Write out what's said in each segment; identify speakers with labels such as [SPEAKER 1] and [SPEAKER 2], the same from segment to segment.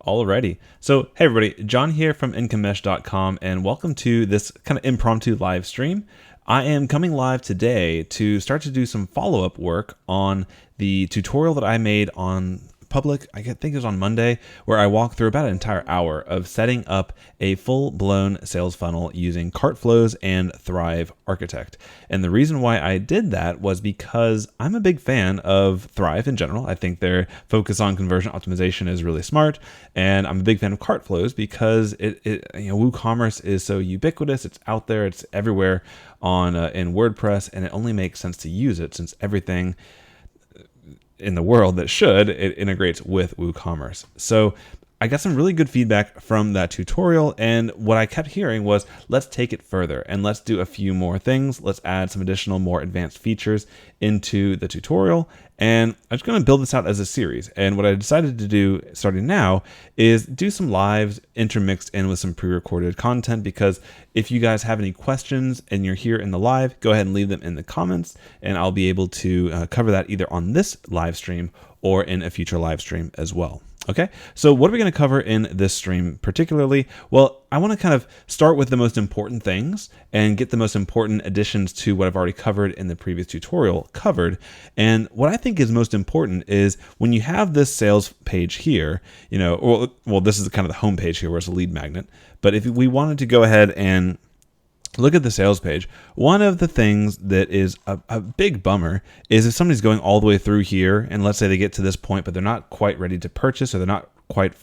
[SPEAKER 1] Alrighty. So, hey everybody, John here from incomemesh.com, and welcome to this kind of impromptu live stream. I am coming live today to start to do some follow-up work on the tutorial that I made on public, I think it was on Monday, where I walked through about an entire hour of setting up a full-blown sales funnel using Cartflows and Thrive Architect. And the reason why I did that was because I'm a big fan of Thrive in general. I think their focus on conversion optimization is really smart, and I'm a big fan of Cartflows because Woocommerce is so ubiquitous. It's out there, it's everywhere on in WordPress, and it only makes sense to use it since everything in the world that it integrates with WooCommerce. So I got some really good feedback from that tutorial, and what I kept hearing was, let's take it further and let's do a few more things. Let's add some additional, more advanced features into the tutorial. And I'm just going to build this out as a series. And what I decided to do starting now is do some lives intermixed in with some pre-recorded content, because if you guys have any questions and you're here in the live, go ahead and leave them in the comments, and I'll be able to cover that either on this live stream or in a future live stream as well. Okay, so what are we going to cover in this stream particularly? Well, I want to kind of start with the most important things and get the most important additions to what I've already covered in the previous tutorial covered. And what I think is most important is when you have this sales page here, well, this is kind of the home page here where it's a lead magnet. But if we wanted to go ahead and look at the sales page, one of the things that is a big bummer is if somebody's going all the way through here, and let's say they get to this point, but they're not quite ready to purchase, or they're not quite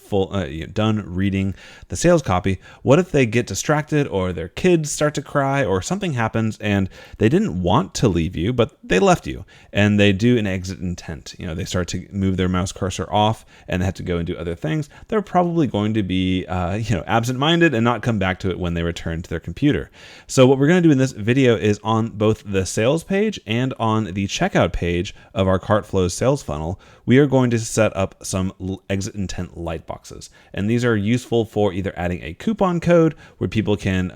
[SPEAKER 1] done reading the sales copy. What if they get distracted, or their kids start to cry, or something happens and they didn't want to leave you, but they left you, and they do an exit intent? They start to move their mouse cursor off and they have to go and do other things. They're probably going to be absent-minded and not come back to it when they return to their computer. So what we're going to do in this video is on both the sales page and on the checkout page of our Cartflows sales funnel, we are going to set up some exit intent light boxes. And these are useful for either adding a coupon code where people can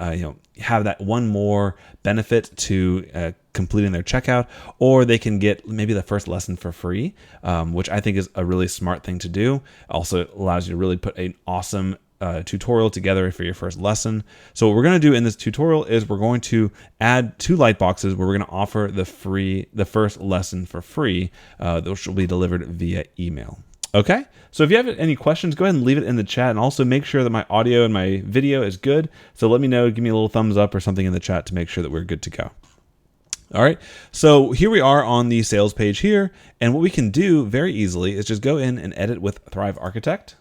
[SPEAKER 1] have that one more benefit to completing their checkout, or they can get maybe the first lesson for free, which I think is a really smart thing to do. Also allows you to really put an awesome tutorial together for your first lesson. So what we're going to do in this tutorial is we're going to add 2 light boxes where we're going to offer the first lesson for free, which will be delivered via email. Okay, so if you have any questions, go ahead and leave it in the chat, and also make sure that my audio and my video is good. So let me know, give me a little thumbs up or something in the chat to make sure that we're good to go. All right, so here we are on the sales page here, and what we can do very easily is just go in and edit with Thrive Architect.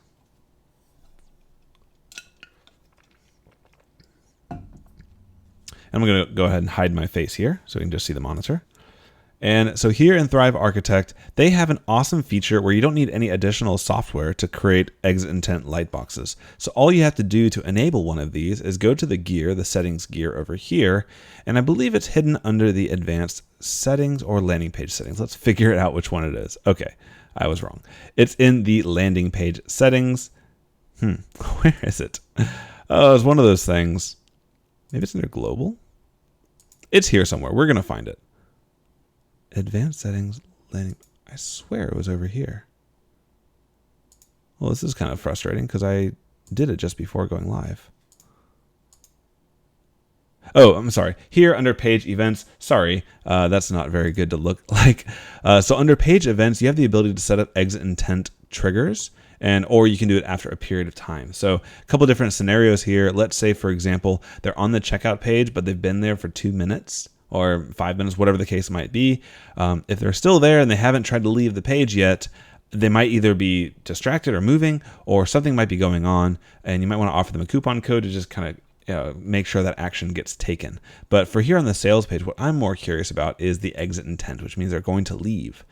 [SPEAKER 1] And I'm going to go ahead and hide my face here so we can just see the monitor. And so here in Thrive Architect, they have an awesome feature where you don't need any additional software to create exit intent light boxes. So all you have to do to enable one of these is go to the gear, the settings gear over here, and I believe it's hidden under the advanced settings or landing page settings. Let's figure it out which one it is. Okay, I was wrong. It's in the landing page settings. Where is it? Oh, it's one of those things. Maybe it's under global. It's here somewhere. We're going to find it. Advanced settings, landing. I swear it was over here. Well, this is kind of frustrating because I did it just before going live. Oh, I'm sorry. Here under page events, sorry, that's not very good to look like. So under page events, you have the ability to set up exit intent triggers, or you can do it after a period of time. So a couple different scenarios here. Let's say, for example, they're on the checkout page, but they've been there for 2 minutes. Or 5 minutes, whatever the case might be. If they're still there and they haven't tried to leave the page yet, they might either be distracted or moving, or something might be going on, and you might want to offer them a coupon code to just kind of make sure that action gets taken. But for here on the sales page, what I'm more curious about is the exit intent, which means they're going to leave.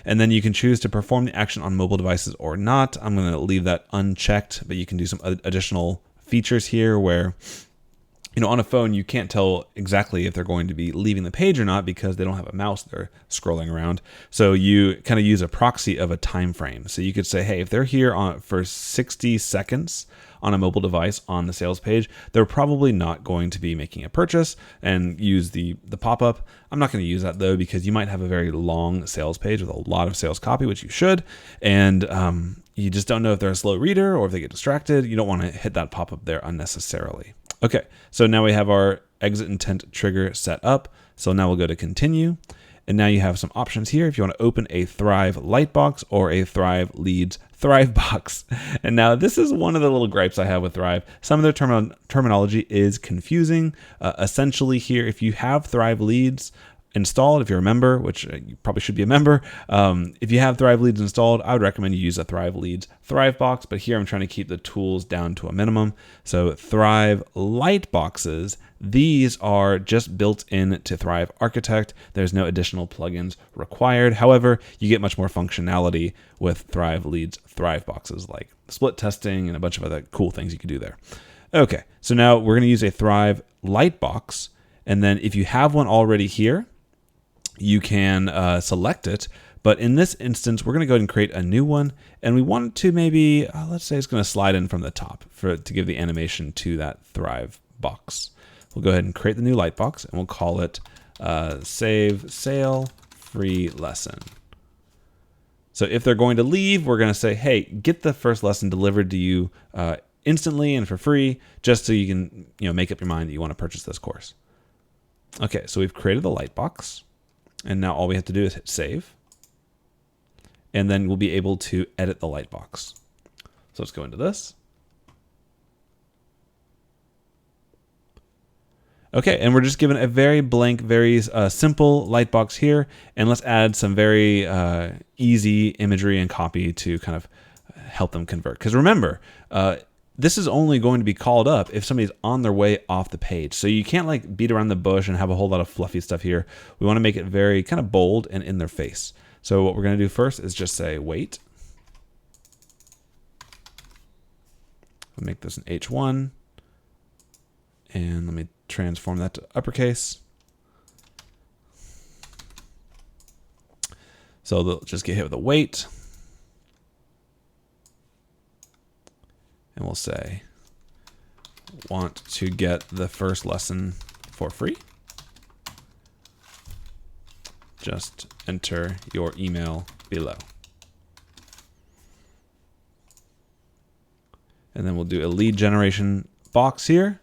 [SPEAKER 1] And then you can choose to perform the action on mobile devices or not. I'm going to leave that unchecked, but you can do some additional features here where on a phone, you can't tell exactly if they're going to be leaving the page or not because they don't have a mouse they're scrolling around. So you kind of use a proxy of a time frame. So you could say, hey, if they're here for 60 seconds on a mobile device on the sales page, they're probably not going to be making a purchase, and use the pop-up. I'm not going to use that though, because you might have a very long sales page with a lot of sales copy, which you should, and you just don't know if they're a slow reader or if they get distracted. You don't want to hit that pop-up there unnecessarily. Okay, so now we have our exit intent trigger set up. So now we'll go to continue. And now you have some options here if you want to open a Thrive Lightbox or a Thrive Leads Thrive box. And now this is one of the little gripes I have with Thrive. Some of their terminology is confusing. Essentially here, if you have Thrive Leads installed, if you're a member, which you probably should be a member, if you have Thrive Leads installed, I would recommend you use a Thrive Leads Thrive box, but here I'm trying to keep the tools down to a minimum. So Thrive Light boxes, these are just built in to Thrive Architect. There's no additional plugins required. However, you get much more functionality with Thrive Leads Thrive boxes, like split testing and a bunch of other cool things you can do there. Okay, so now we're going to use a Thrive Light box, and then if you have one already here, you can select it. But in this instance, we're going to go ahead and create a new one. And we want it to maybe, let's say it's going to slide in from the top to give the animation to that Thrive box. We'll go ahead and create the new light box, and we'll call it Save Sale Free Lesson. So if they're going to leave, we're going to say, hey, get the first lesson delivered to you instantly and for free, just so you can make up your mind that you want to purchase this course. Okay, so we've created the light box. And now all we have to do is hit save. And then we'll be able to edit the light box. So let's go into this. Okay, and we're just given a very blank, very simple light box here. And let's add some very easy imagery and copy to kind of help them convert. Because remember, this is only going to be called up if somebody's on their way off the page. So you can't like beat around the bush and have a whole lot of fluffy stuff here. We want to make it very kind of bold and in their face. So what we're going to do first is just say wait. We'll make this an H1. And let me transform that to uppercase. So they'll just get hit with a wait. And we'll say, want to get the first lesson for free? Just enter your email below. And then we'll do a lead generation box here.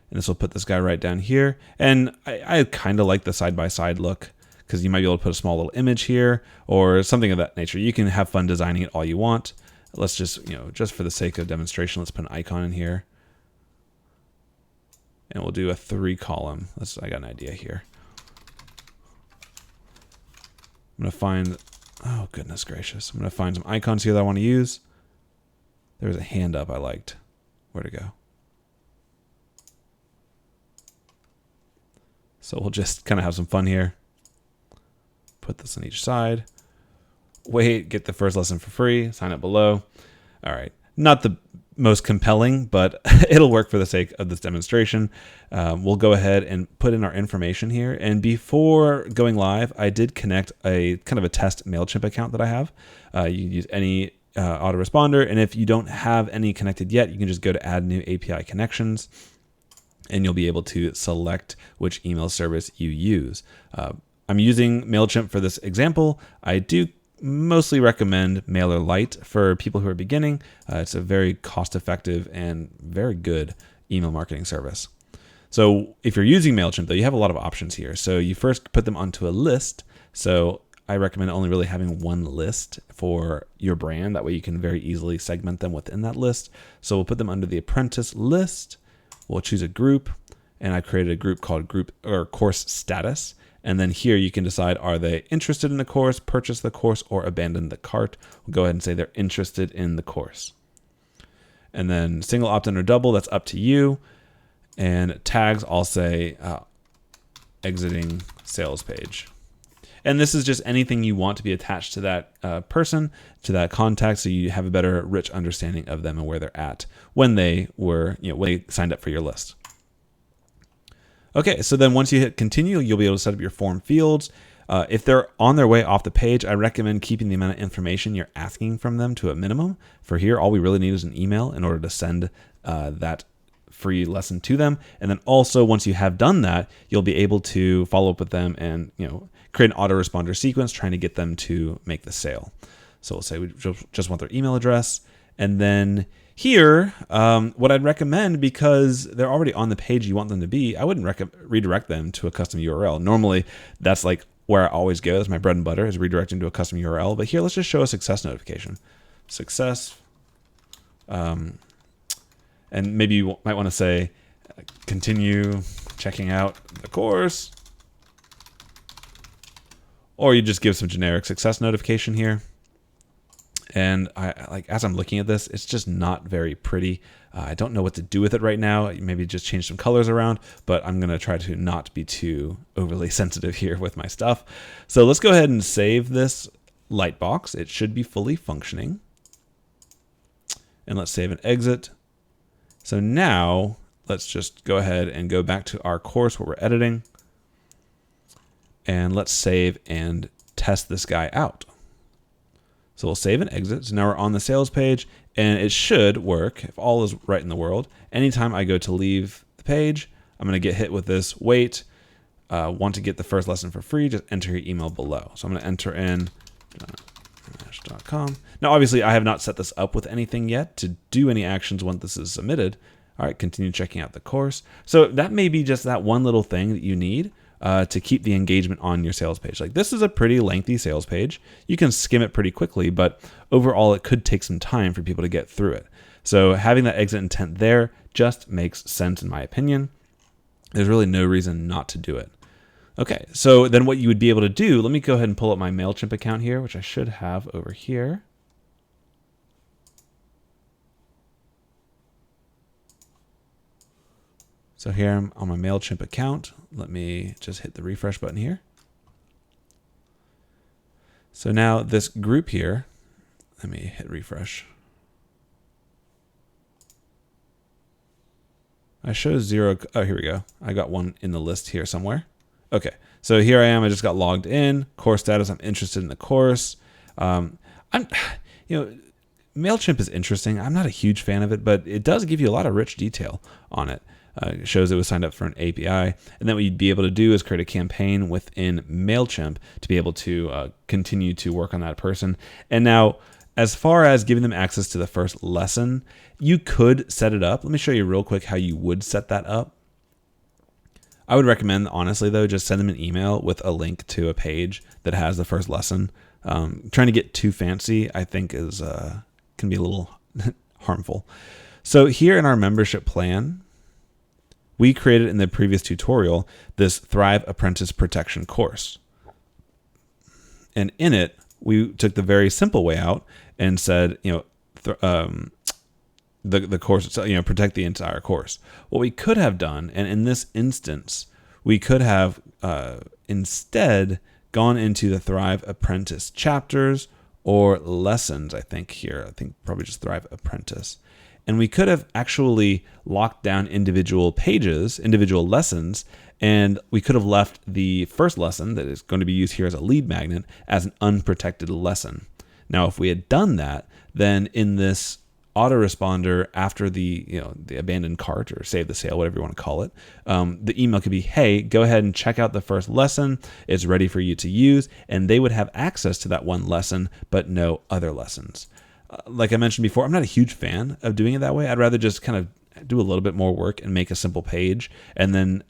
[SPEAKER 1] And this will put this guy right down here. And I kind of like the side-by-side look, because you might be able to put a small little image here or something of that nature. You can have fun designing it all you want. Let's just, just for the sake of demonstration, let's put an icon in here. And we'll do a 3-column. I got an idea here. I'm going to find, oh goodness gracious. I'm going to find some icons here that I want to use. There was a hand up I liked. Where'd it go? So we'll just kind of have some fun here. Put this on each side. Wait, get the first lesson for free, sign up below. All right, not the most compelling, but it'll work for the sake of this demonstration. We'll go ahead and put in our information here. And before going live, I did connect a kind of a test MailChimp account that I have. You can use any autoresponder, and if you don't have any connected yet, you can just go to add new API connections, and you'll be able to select which email service you use. I'm using MailChimp for this example. I do mostly recommend MailerLite for people who are beginning. It's a very cost-effective and very good email marketing service. So if you're using MailChimp, though, you have a lot of options here. So you first put them onto a list. So I recommend only really having one list for your brand. That way you can very easily segment them within that list. So we'll put them under the apprentice list. We'll choose a group, and I created a group called group or course status. And then here you can decide, are they interested in the course, purchase the course, or abandon the cart? We'll go ahead and say they're interested in the course. And then single opt-in or double, that's up to you. And tags, I'll say exiting sales page. And this is just anything you want to be attached to that person, to that contact, so you have a better, rich understanding of them and where they're at when they were, when they signed up for your list. Okay, so then once you hit continue, you'll be able to set up your form fields. If they're on their way off the page, I recommend keeping the amount of information you're asking from them to a minimum. For here, all we really need is an email in order to send that free lesson to them. And then also, once you have done that, you'll be able to follow up with them and create an autoresponder sequence trying to get them to make the sale. So we'll say we just want their email address. And then here, what I'd recommend, because they're already on the page you want them to be, I wouldn't redirect them to a custom URL. Normally, that's like where I always go. That's my bread and butter, is redirecting to a custom URL. But here, let's just show a success notification. Success. And maybe you might want to say, continue checking out the course. Or you just give some generic success notification here. And as I'm looking at this, it's just not very pretty. I don't know what to do with it right now. Maybe just change some colors around, but I'm going to try to not be too overly sensitive here with my stuff. So let's go ahead and save this lightbox. It should be fully functioning. And let's save and exit. So now let's just go ahead and go back to our course where we're editing. And let's save and test this guy out. So we'll save and exit. So now we're on the sales page, and it should work if all is right in the world. Anytime I go to leave the page, I'm going to get hit with this wait. Want to get the first lesson for free, just enter your email below. So I'm going to enter in .com. Now, obviously, I have not set this up with anything yet to do any actions once this is submitted. All right, continue checking out the course. So that may be just that one little thing that you need to keep the engagement on your sales page. Like, this is a pretty lengthy sales page. You can skim it pretty quickly, but overall it could take some time for people to get through it. So having that exit intent there just makes sense in my opinion. There's really no reason not to do it. Okay, so then what you would be able to do, let me go ahead and pull up my MailChimp account here, which I should have over here. So here I'm on my MailChimp account. Let me just hit the refresh button here. So now this group here, let me hit refresh. I show 0. Oh, here we go. I got one in the list here somewhere. Okay, so here I am. I just got logged in. Course status. I'm interested in the course. MailChimp is interesting. I'm not a huge fan of it, but it does give you a lot of rich detail on it. It shows it was signed up for an API. And then what you'd be able to do is create a campaign within MailChimp to be able to continue to work on that person. And now, as far as giving them access to the first lesson, you could set it up. Let me show you real quick how you would set that up. I would recommend, honestly, though, just send them an email with a link to a page that has the first lesson. Trying to get too fancy, I think, can be a little harmful. So here in our membership plan, we created in the previous tutorial this Thrive Apprentice Protection course. And in it, we took the very simple way out and said, the course itself, protect the entire course. What we could have done, and in this instance, we could have instead gone into the Thrive Apprentice chapters or lessons, I think probably just Thrive Apprentice. And we could have actually locked down individual pages, individual lessons, and we could have left the first lesson that is going to be used here as a lead magnet as an unprotected lesson. Now, if we had done that, then in this autoresponder after the abandoned cart or save the sale, whatever you want to call it, the email could be, hey, go ahead and check out the first lesson. It's ready for you to use. And they would have access to that one lesson, but no other lessons. Like I mentioned before, I'm not a huge fan of doing it that way. I'd rather just kind of do a little bit more work and make a simple page and then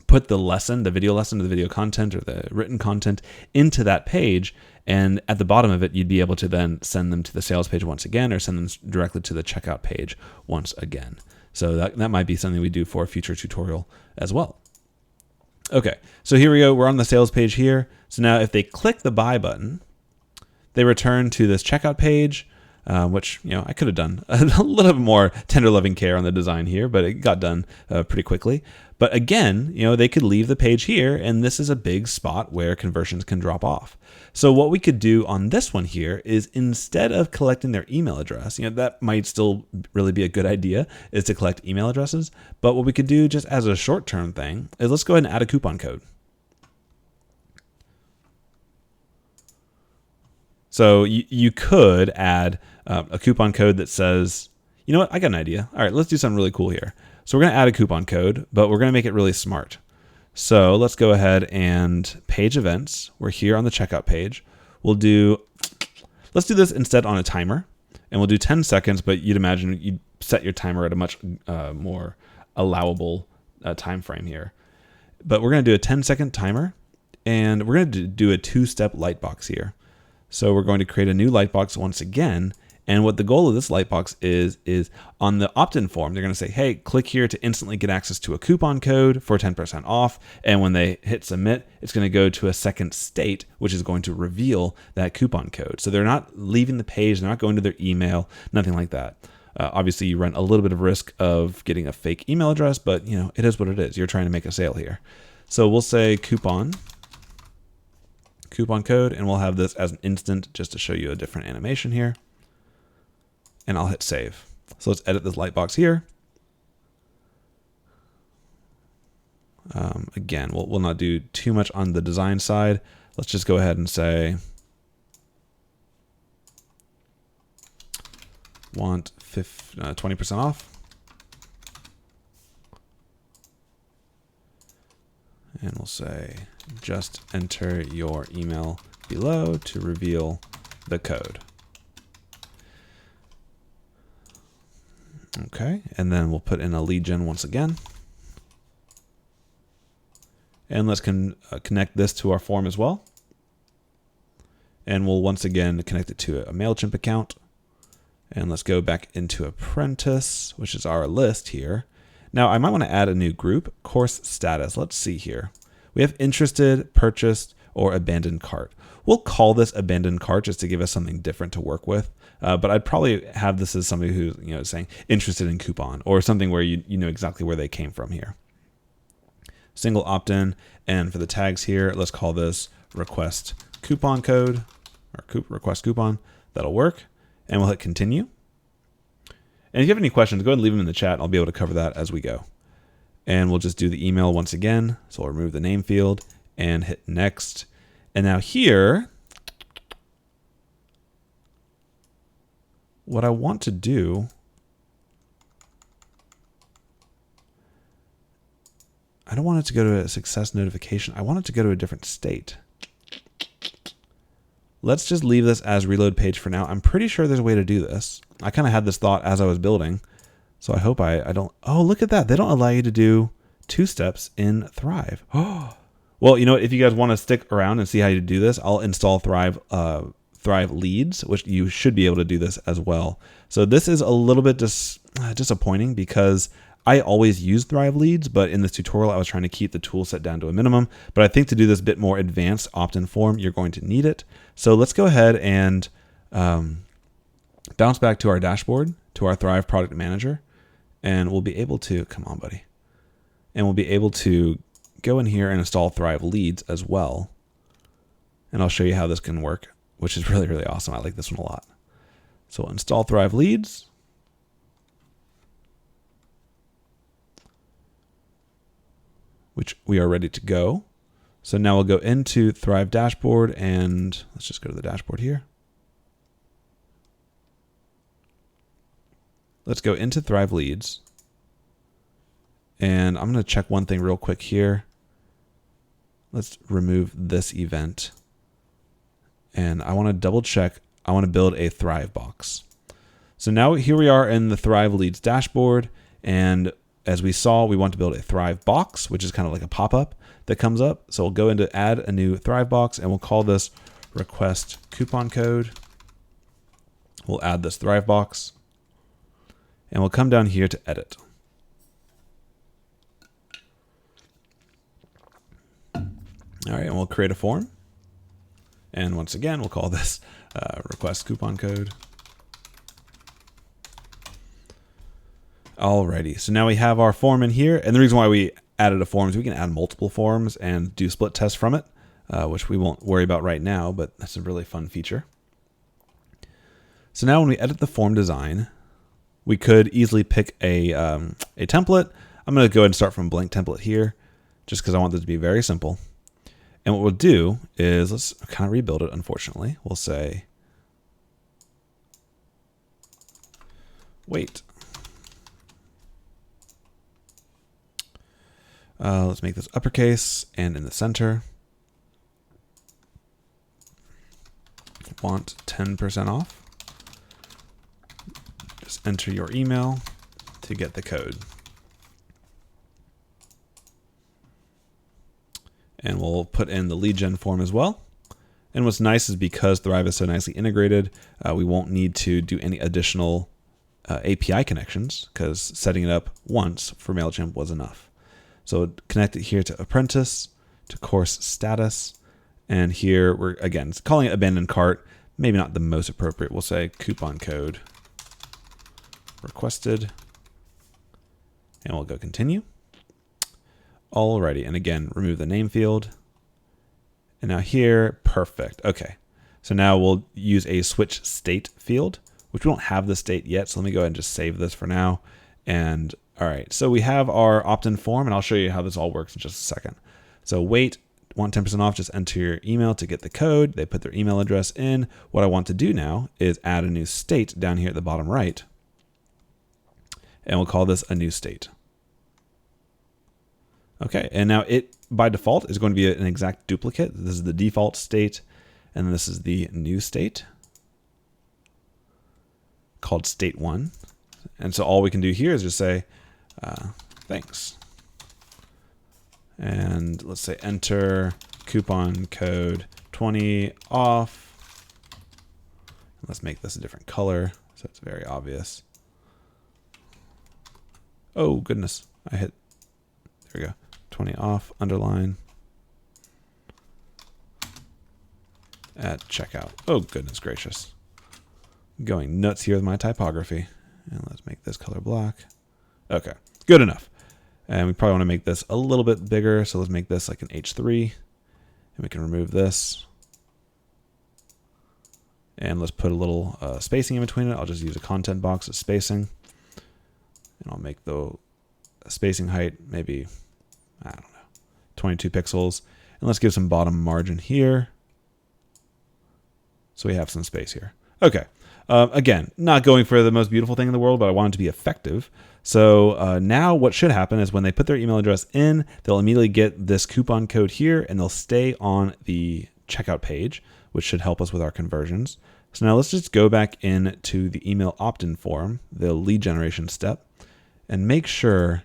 [SPEAKER 1] put the lesson, the video lesson, or the video content or the written content into that page. And at the bottom of it, you'd be able to then send them to the sales page once again or send them directly to the checkout page once again. So that might be something we do for a future tutorial as well. Okay, so here we go. We're on the sales page here. So now if they click the buy button, they return to this checkout page. which, I could have done a little bit more tender loving care on the design here, but it got done pretty quickly. But again, they could leave the page here, and this is a big spot where conversions can drop off. So what we could do on this one here is, instead of collecting their email address, that might still really be a good idea, is to collect email addresses. But what we could do just as a short-term thing is, let's go ahead and add a coupon code. So you could add a coupon code that says, you know what, I got an idea. All right, let's do something really cool here. So we're going to add a coupon code, but we're going to make it really smart. So let's go ahead and page events. We're here on the checkout page. Let's do this instead on a timer, and we'll do 10 seconds, but you'd imagine you'd set your timer at a much more allowable time frame here. But we're going to do a 10-second timer, and we're going to do a 2-step lightbox here. So we're going to create a new lightbox once again. And what the goal of this lightbox is on the opt-in form, they're going to say, hey, click here to instantly get access to a coupon code for 10% off. And when they hit submit, it's going to go to a second state, which is going to reveal that coupon code. So they're not leaving the page, they're not going to their email, nothing like that. Obviously, you run a little bit of risk of getting a fake email address, but it is what it is. You're trying to make a sale here. So we'll say coupon code, and we'll have this as an instant just to show you a different animation here. And I'll hit save. So let's edit this lightbox here. Again, we'll not do too much on the design side. Let's just go ahead and say, want 20% off. And we'll say, just enter your email below to reveal the code. Okay, and then we'll put in a lead gen once again. And let's connect this to our form as well. And we'll once again connect it to a MailChimp account. And let's go back into Apprentice, which is our list here. Now, I might want to add a new group, course status. Let's see here. We have interested, purchased, or abandoned cart. We'll call this abandoned cart just to give us something different to work with. But I'd probably have this as somebody who's saying interested in coupon, or something where you know exactly where they came from here. Single opt-in, and for the tags here, let's call this request coupon code, or request coupon. That'll work, and we'll hit continue. And if you have any questions, go ahead and leave them in the chat. I'll be able to cover that as we go. And we'll just do the email once again. So we'll remove the name field and hit next. And now here, what I want to do, I don't want it to go to a success notification. I want it to go to a different state. Let's just leave this as reload page for now. I'm pretty sure there's a way to do this. I kind of had this thought as I was building. So I hope I don't. Oh, look at that. They don't allow you to do 2 steps in Thrive. Oh, well, if you guys want to stick around and see how you do this, I'll install Thrive leads, which you should be able to do this as well. So this is a little bit disappointing because I always use Thrive leads, but in this tutorial, I was trying to keep the tool set down to a minimum. But I think to do this bit more advanced opt-in form, you're going to need it. So let's go ahead and bounce back to our dashboard, to our Thrive product manager. And we'll be able to, come on, buddy. And we'll be able to go in here and install Thrive leads as well. And I'll show you how this can work, which is really, really awesome. I like this one a lot. So we'll install Thrive leads. Which we are ready to go. So now we'll go into Thrive dashboard, and let's just go to the dashboard here. Let's go into Thrive leads. And I'm going to check one thing real quick here. Let's remove this event. And I want to double check. I want to build a Thrive box. So now here we are in the Thrive leads dashboard. And as we saw, we want to build a Thrive box, which is kind of like a pop-up that comes up. So we'll go into add a new Thrive box, and we'll call this request coupon code. We'll add this Thrive box. And we'll come down here to edit. All right, and we'll create a form. And once again, we'll call this request coupon code. Alrighty, so now we have our form in here, and the reason why we added a form is we can add multiple forms and do split tests from it, which we won't worry about right now, but that's a really fun feature. So now when we edit the form design, we could easily pick a template. I'm going to go ahead and start from blank template here, just because I want this to be very simple. And what we'll do is, let's kind of rebuild it, unfortunately. We'll say, wait. Let's make this uppercase and in the center. Want 10% off. Just enter your email to get the code. And we'll put in the lead gen form as well. And what's nice is because Thrive is so nicely integrated, we won't need to do any additional API connections because setting it up once for MailChimp was enough. So connect it here to Apprentice, to course status, and here we're, again, calling it abandoned cart, maybe not the most appropriate. We'll say coupon code requested, and we'll go continue. Alrighty, and again, remove the name field. And now here, perfect. Okay, so now we'll use a switch state field, which we don't have the state yet, so let me go ahead and just save this for now. And all right, so we have our opt-in form, and I'll show you how this all works in just a second. So wait, want 10% off, just enter your email to get the code. They put their email address in. What I want to do now is add a new state down here at the bottom right, and we'll call this a new state. Okay, and now it, by default, is going to be an exact duplicate. This is the default state, and then this is the new state called state 1. And so all we can do here is just say, thanks. And let's say enter coupon code 20 off. Let's make this a different color so it's very obvious. Oh, goodness. I hit, there we go. 20 off, underline, at checkout. Oh, goodness gracious. Going nuts here with my typography. And let's make this color black. Okay, good enough. And we probably want to make this a little bit bigger, so let's make this like an H3. And we can remove this. And let's put a little spacing in between it. I'll just use a content box as spacing. And I'll make the spacing height maybe, I don't know, 22 pixels. And let's give some bottom margin here, so we have some space here. Okay. Again, not going for the most beautiful thing in the world, but I want it to be effective. So now what should happen is when they put their email address in, they'll immediately get this coupon code here, and they'll stay on the checkout page, which should help us with our conversions. So now let's just go back into the email opt-in form, the lead generation step, and make sure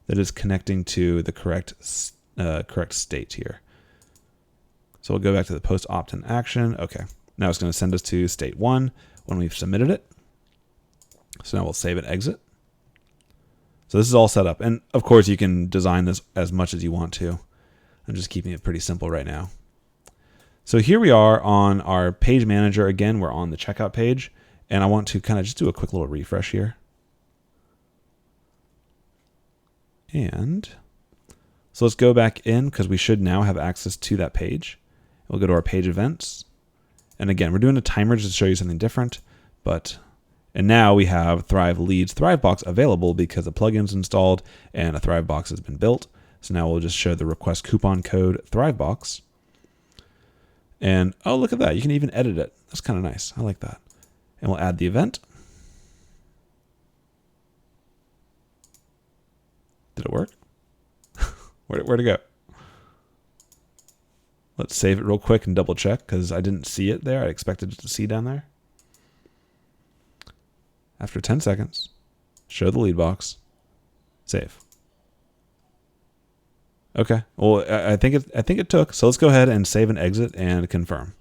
[SPEAKER 1] that it's connecting to the correct state here. So we'll go back to the post opt-in action. Okay, now it's going to send us to state 1 when we've submitted it. So now we'll save and exit. So this is all set up. And of course you can design this as much as you want to. I'm just keeping it pretty simple right now. So here we are on our page manager. Again, we're on the checkout page, and I want to kind of just do a quick little refresh here. And so let's go back in because we should now have access to that page. We'll go to our page events. And again, we're doing a timer just to show you something different, and now we have Thrive Leads Thrivebox available because a plugin's installed and a Thrivebox has been built. So now we'll just show the request coupon code Thrivebox. And oh, look at that. You can even edit it. That's kind of nice. I like that. And we'll add the event. Did it work? Where'd it go? Let's save it real quick and double check because I didn't see it there. I expected it to see down there. After 10 seconds, show the lead box, save. Okay. Well, I think it took. So let's go ahead and save and exit and confirm.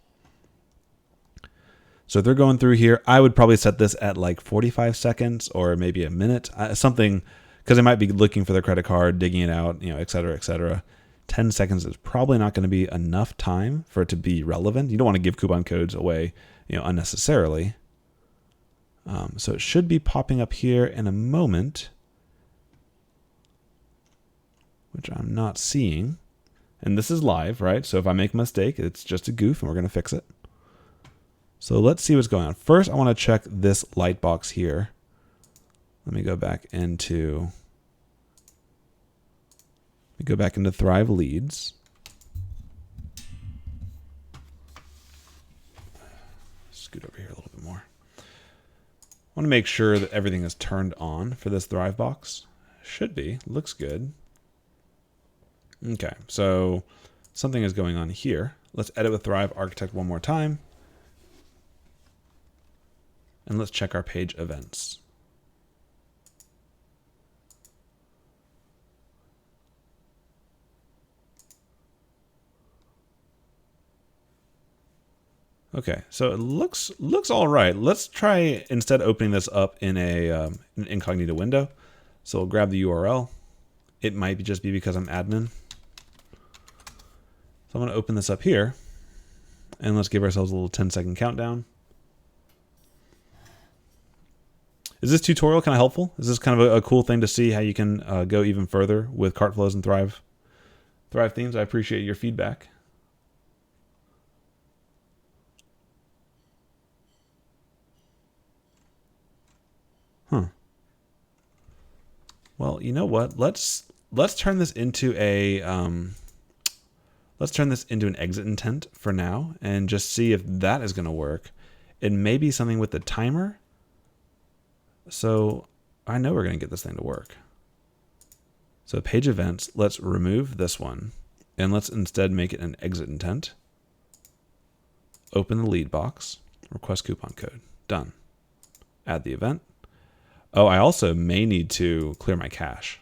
[SPEAKER 1] So if they're going through here, I would probably set this at like 45 seconds or maybe a minute, something, because they might be looking for their credit card, digging it out, et cetera, et cetera. 10 seconds is probably not going to be enough time for it to be relevant. You don't want to give coupon codes away, unnecessarily. So it should be popping up here in a moment. which I'm not seeing. And this is live, right? So if I make a mistake, it's just a goof and we're going to fix it. So let's see what's going on. First, I want to check this lightbox here. Let me go back into Thrive Leads. Scoot over here a little bit more. I want to make sure that everything is turned on for this Thrive box. Should be. Looks good. Okay, so something is going on here. Let's edit with Thrive Architect one more time. And let's check our page events. Okay, so it looks all right. Let's try instead opening this up in an incognito window. So we'll grab the URL. It might just be because I'm admin. So I'm going to open this up here, and let's give ourselves a little 10-second countdown. Is this tutorial kind of helpful? Is this kind of a cool thing to see how you can go even further with Cartflows and Thrive themes? I appreciate your feedback. Well, you know what? Let's turn this into a an exit intent for now, and just see if that is going to work. It may be something with the timer. So I know we're going to get this thing to work. So page events, let's remove this one, and let's instead make it an exit intent. Open the lead box, request coupon code. Done. Add the event. Oh, I also may need to clear my cache.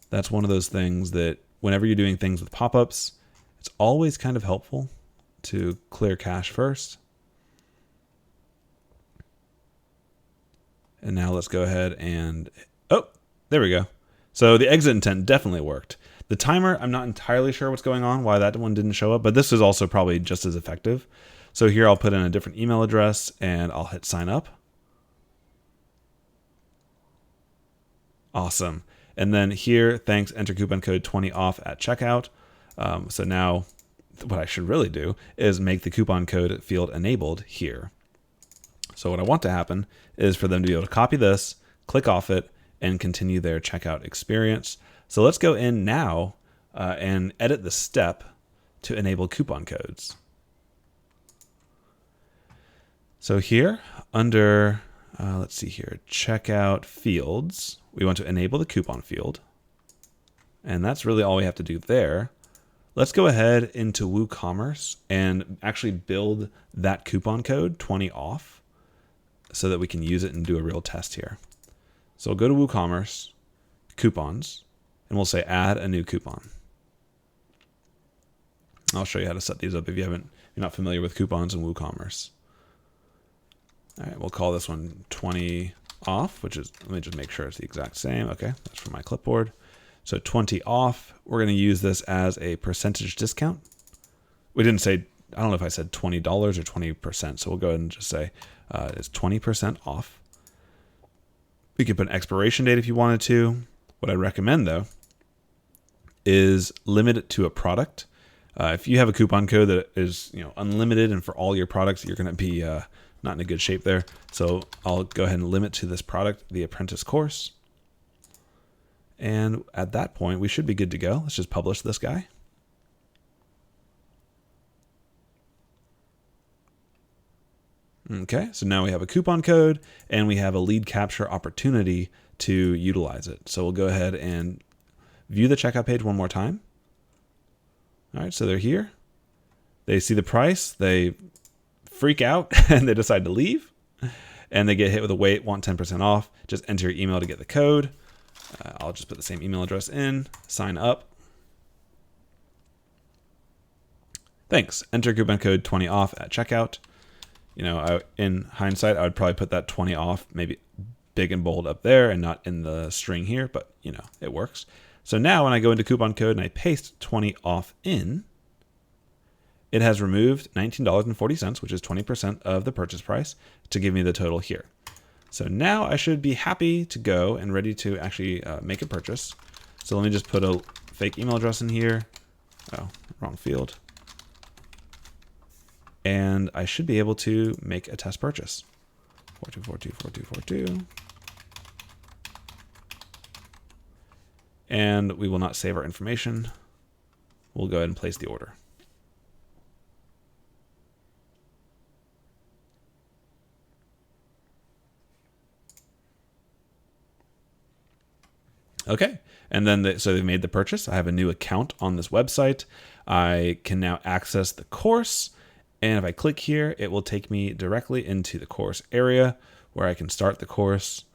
[SPEAKER 1] That's one of those things that whenever you're doing things with pop-ups, it's always kind of helpful to clear cache first. And now let's go ahead and, oh, there we go. So the exit intent definitely worked. The timer, I'm not entirely sure what's going on, why that one didn't show up, but this is also probably just as effective. So here I'll put in a different email address and I'll hit sign up. Awesome. And then here, thanks, enter coupon code 20 off at checkout. So now what I should really do is make the coupon code field enabled here. So what I want to happen is for them to be able to copy this, click off it, and continue their checkout experience. So let's go in now and edit the step to enable coupon codes. So here under, let's see here, checkout fields, we want to enable the coupon field. And that's really all we have to do there. Let's go ahead into Woocommerce and actually build that coupon code 20 off so that we can use it and do a real test here. So we'll go to Woocommerce, coupons, and we'll say add a new coupon. I'll show you how to set these up if you're not familiar with coupons in Woocommerce. All right, we'll call this one 20 off, which is, let me just make sure it's the exact same. Okay, that's from my clipboard. So 20 off, we're going to use this as a percentage discount. We didn't say, I don't know if I said $20 or 20%, so we'll go ahead and just say it's 20% off. We could put an expiration date if you wanted to. What I recommend though is limit it to a product. If you have a coupon code that is unlimited and for all your products, you're going to be not in a good shape there. So I'll go ahead and limit to this product, the apprentice course. And at that point, we should be good to go. Let's just publish this guy. Okay, so now we have a coupon code and we have a lead capture opportunity to utilize it. So we'll go ahead and view the checkout page one more time. All right, so they're here. They see the price, they freak out and they decide to leave, and they get hit with a wait, want 10% off. Just enter your email to get the code. I'll just put the same email address in, sign up. Thanks, enter coupon code 20 off at checkout. In hindsight, I would probably put that 20 off maybe big and bold up there and not in the string here, but it works. So now when I go into coupon code and I paste 20 off in, it has removed $19.40, which is 20% of the purchase price, to give me the total here. So now I should be happy to go and ready to actually make a purchase. So let me just put a fake email address in here. Oh, wrong field. And I should be able to make a test purchase. 42424242. And we will not save our information. We'll go ahead and place the order. Okay, and then so they've made the purchase. I have a new account on this website. I can now access the course, and if I click here, it will take me directly into the course area where I can start the course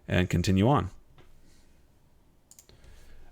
[SPEAKER 1] and continue on.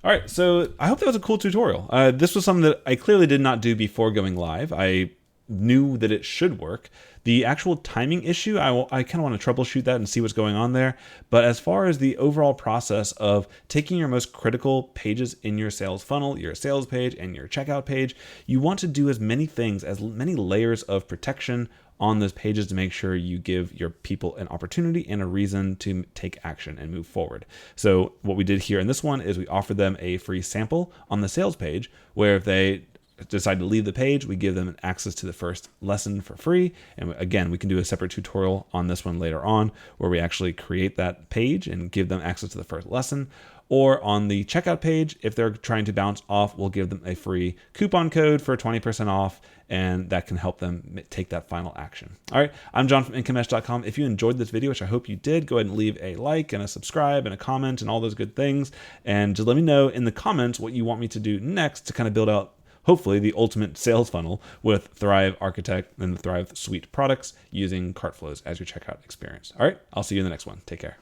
[SPEAKER 1] All right, so I hope that was a cool tutorial. This was something that I clearly did not do before going live. I knew that it should work. The actual timing issue, I kind of want to troubleshoot that and see what's going on there. But as far as the overall process of taking your most critical pages in your sales funnel, your sales page and your checkout page, you want to do as many things, as many layers of protection on those pages to make sure you give your people an opportunity and a reason to take action and move forward. So what we did here in this one is we offered them a free sample on the sales page, where if they decide to leave the page, we give them access to the first lesson for free. And again, we can do a separate tutorial on this one later on where we actually create that page and give them access to the first lesson. Or on the checkout page, if they're trying to bounce off, we'll give them a free coupon code for 20% off, and that can help them take that final action. All right, I'm John from Incomesh.com. If you enjoyed this video, which I hope you did, go ahead and leave a like and a subscribe and a comment and all those good things. And just let me know in the comments what you want me to do next to kind of build out hopefully the ultimate sales funnel with Thrive Architect and the Thrive Suite products using Cartflows as your checkout experience. All right, I'll see you in the next one. Take care.